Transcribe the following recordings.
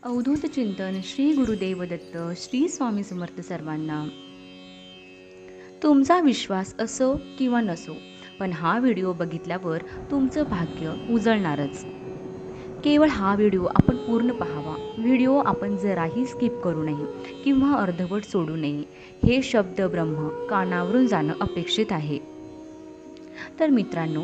अवधूत चिंतन श्री गुरुदेव दत्त श्री स्वामी समर्थ सर्वांना. तुमचा विश्वास असो किंवा नसो, पण हा व्हिडिओ बघितल्यावर तुमचं भाग्य उजळणारच. केवळ हा व्हिडिओ आपण पूर्ण पाहावा. व्हिडिओ आपण जराही स्किप करू नये किंवा अर्धवट सोडू नये. हे शब्द ब्रह्म कानावरून जाणं अपेक्षित आहे. तर मित्रांनो,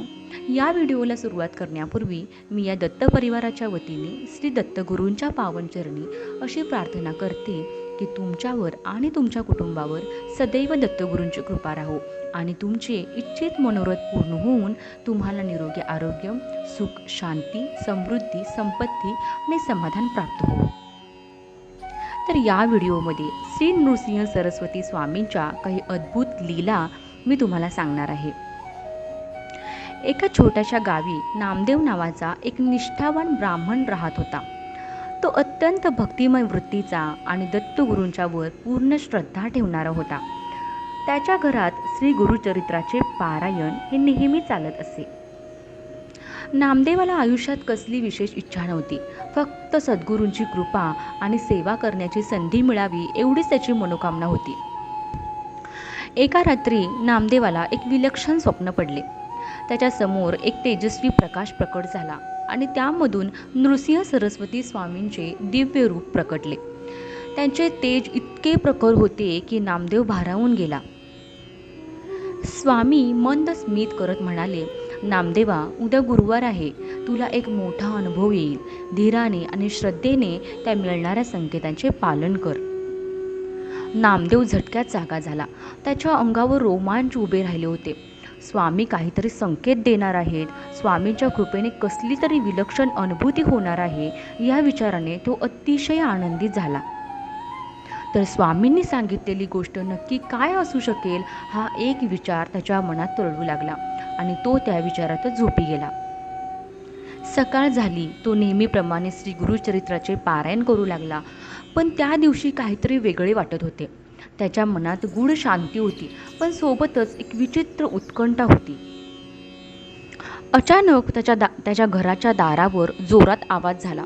या व्हिडिओला सुरुवात करण्यापूर्वी मी या दत्त परिवाराच्या वतीने श्री दत्तगुरूंच्या पावनचरणी अशी प्रार्थना करते की तुमच्यावर आणि तुमच्या कुटुंबावर सदैव दत्तगुरूंची कृपा राहो आणि तुमचे इच्छित मनोरथ पूर्ण होऊन तुम्हाला निरोगी आरोग्य, सुख, शांती, समृद्धी, संपत्ती आणि समाधान प्राप्त हो. तर या व्हिडिओमध्ये श्री नृसिंह सरस्वती स्वामींच्या काही अद्भुत लीला मी तुम्हाला सांगणार आहे. एका छोट्याशा गावी नामदेव नावाचा एक निष्ठावान ब्राह्मण राहत होता. तो अत्यंत भक्तिमय वृत्तीचा आणि दत्तगुरूंच्या वर पूर्ण श्रद्धा ठेवणारा होता. त्याच्या घरात श्री गुरुचरित्राचे पारायण हे नेहमी चालत असे. नामदेवाला आयुष्यात कसली विशेष इच्छा नव्हती. फक्त सद्गुरूंची कृपा आणि सेवा करण्याची संधी मिळावी एवढीच त्याची मनोकामना होती. एका रात्री नामदेवाला एक विलक्षण स्वप्न पडले. त्याच्या समोर एक तेजस्वी प्रकाश प्रकट झाला आणि त्यामधून नृसिंह सरस्वती स्वामींचे दिव्य रूप प्रकटले. त्यांचे तेज इतके प्रखर होते की नामदेव भारावून गेला. स्वामी मंद स्मित करत म्हणाले, नामदेवा, उद्या गुरुवार आहे. तुला एक मोठा अनुभव येईल. धीराने आणि श्रद्धेने त्या मिळणाऱ्या संकेतांचे पालन कर. नामदेव झटक्यात जागा झाला. त्याच्या अंगावर रोमांच उभे राहिले होते. स्वामी काहीतरी संकेत देणार आहेत. स्वामींच्या कृपेने कसली तरी विलक्षण अनुभूती होणार आहे या विचाराने तो अतिशय आनंदित झाला. तर स्वामींनी सांगितलेली गोष्ट नक्की काय असू शकेल हा एक विचार त्याच्या मनात तरळू लागला आणि तो त्या विचारातच झोपी गेला. सकाळ झाली. तो नेहमीप्रमाणे श्री गुरुचरित्राचे पारायण करू लागला. पण त्या दिवशी काहीतरी वेगळे वाटत होते. त्याच्या मनात गूढ शांती होती, पण सोबतच एक विचित्र उत्कंठा होती. अचानक त्याच्या घराच्या दारावर जोरात आवाज झाला.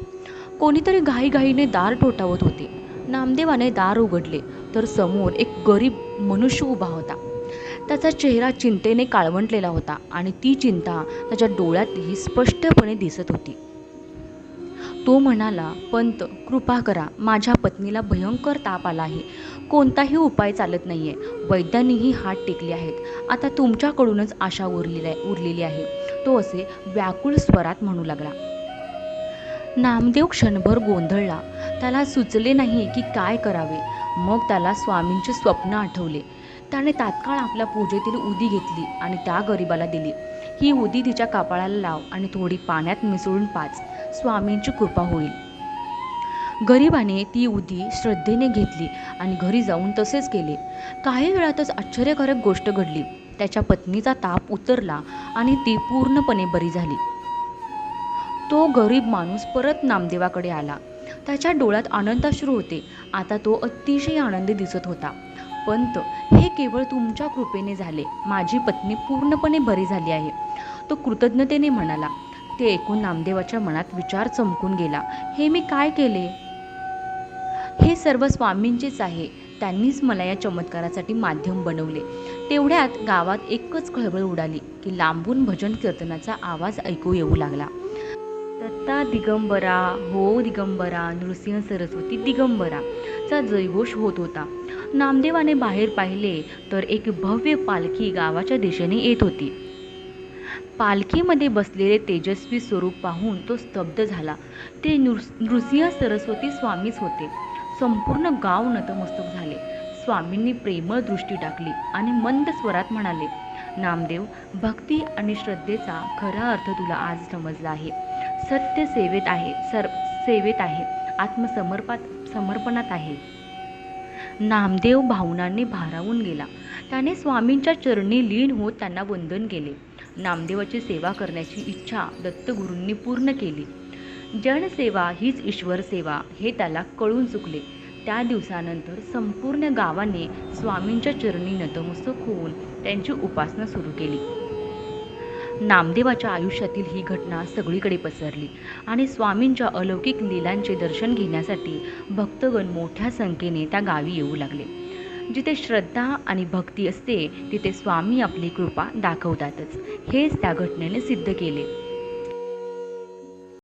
कोणीतरी घाईघाईने दार ठोठावत होते. नामदेवाने दार उघडले तर समोर एक गरीब मनुष्य उभा होता. त्याचा चेहरा चिंतेने काळवंटलेला होता आणि ती चिंता त्याच्या डोळ्यातही स्पष्टपणे दिसत होती. तो म्हणाला, पंत, कृपा करा. माझ्या पत्नीला भयंकर ताप आला आहे. कोणताही उपाय चालत नाहीये. वैद्यांनीही हात टेकले आहेत. आता तुमच्याकडूनच आशा उरलेली आहे. तो असे व्याकुळ स्वरात म्हणू लागला. नामदेव क्षणभर गोंधळला. त्याला सुचले नाही की काय करावे. मग त्याला स्वामींचे स्वप्न आठवले. त्याने तात्काळ आपल्या पूजेतील उदी घेतली आणि त्या गरीबाला दिली. ही उदी तिच्या कपाळाला लाव आणि थोडी पाण्यात मिसळून पाच. स्वामींची कृपा होईल. गरीबाने ती उदी श्रद्धेने घेतली आणि घरी जाऊन तसेच केले. काही वेळातच आश्चर्यकारक गोष्ट घडली. त्याच्या पत्नीचा ताप उतरला आणि ती पूर्णपणे बरी झाली. तो गरीब माणूस परत नामदेवाकडे आला. त्याच्या डोळ्यात आनंदाश्रू होते. आता तो अतिशय आनंदी दिसत होता. पंत, हे केवळ तुमच्या कृपेने झाले. माझी पत्नी पूर्णपणे बरी झाली आहे, तो कृतज्ञतेने म्हणाला. ते ऐकून नामदेवाच्या मनात विचार चमकून गेला. हे मी काय केले? हे सर्व स्वामींचेच आहे. त्यांनीच मला या चमत्कारासाठी माध्यम बनवले. तेवढ्यात गावात एकच खळबळ उडाली की लांबून भजन कीर्तनाचा आवाज ऐकू येऊ लागला. दत्ता दिगंबरा, हो दिगंबरा, नृसिंह सरस्वती दिगंबरा चा जयघोष होत होता. नामदेवाने बाहेर पाहिले तर एक भव्य पालखी गावाच्या दिशेने येत होती. पालखीमध्ये बसलेले तेजस्वी स्वरूप पाहून तो स्तब्ध झाला. ते नृसिंह सरस्वती स्वामीच होते. संपूर्ण गाव नतमस्तक झाले. स्वामींनी प्रेमळ दृष्टी टाकली आणि मंद स्वरात म्हणाले, नामदेव, भक्ती आणि श्रद्धेचा खरा अर्थ तुला आज समजला आहे. सत्य सेवेत आहे, समर्पणात आहे. नामदेव भावनांनी भारावून गेला. त्याने स्वामींच्या चरणी लीन होत त्यांना वंदन केले. नामदेवाची सेवा करण्याची इच्छा दत्तगुरूंनी पूर्ण केली. जनसेवा हीच ईश्वर सेवा हे त्याला कळून चुकले. त्या दिवसानंतर संपूर्ण गावाने स्वामींच्या चरणी नतमस्तक होऊन त्यांची उपासना सुरू केली. नामदेवाच्या आयुष्यातील ही घटना सगळीकडे पसरली आणि स्वामींच्या अलौकिक लीलांचे दर्शन घेण्यासाठी भक्तगण मोठ्या संख्येने त्या गावी येऊ लागले. जिथे श्रद्धा आणि भक्ती असते तिथे स्वामी आपली कृपा दाखवतातच, हेच त्या घटनेने सिद्ध केले.